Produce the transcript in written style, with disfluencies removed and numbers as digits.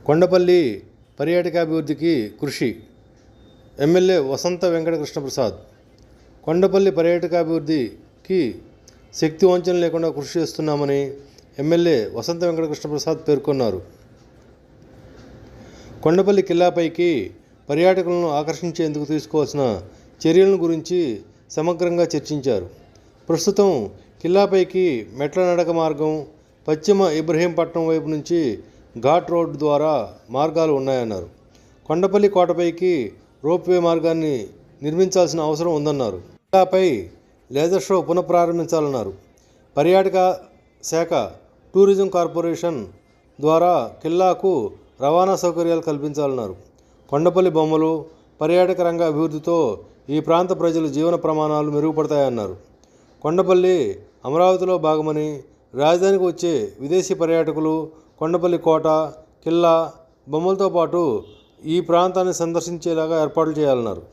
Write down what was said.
కొండపల్లి పర్యాటకాభివృద్ధికి కృషి. ఎమ్మెల్యే వసంత వెంకట కృష్ణప్రసాద్. కొండపల్లి పర్యాటకాభివృద్ధికి శక్తి వంచన లేకుండా కృషి చేస్తున్నామని ఎమ్మెల్యే వసంత వెంకట కృష్ణప్రసాద్ పేర్కొన్నారు. కొండపల్లి కిల్లాపైకి పర్యాటకులను ఆకర్షించేందుకు తీసుకోవాల్సిన చర్యలను గురించి సమగ్రంగా చర్చించారు. ప్రస్తుతం కిల్లాపైకి మెట్ల నడక మార్గం, పశ్చిమ ఇబ్రహీంపట్నం వైపు నుంచి ఘాట్ రోడ్డు ద్వారా మార్గాలు ఉన్నాయన్నారు. కొండపల్లి కోటపైకి రోప్వే మార్గాన్ని నిర్మించాల్సిన అవసరం ఉందన్నారు. కిల్లాపై లేజర్ షో పునఃప్రారంభించాలన్నారు. పర్యాటక శాఖ, టూరిజం కార్పొరేషన్ ద్వారా కిల్లాకు రవాణా సౌకర్యాలు కల్పించాలన్నారు. కొండపల్లి బొమ్మలు, పర్యాటక రంగ అభివృద్ధితో ఈ ప్రాంత ప్రజల జీవన ప్రమాణాలు మెరుగుపడతాయన్నారు. కొండపల్లి అమరావతిలో భాగమని రాజధానికి వచ్చే విదేశీ పర్యాటకులు కొండపల్లి కోట, కిల్లా, బొమ్మలతో పాటు ఈ ప్రాంతాన్ని సందర్శించేలాగా ఏర్పాట్లు చేయాలన్నారు.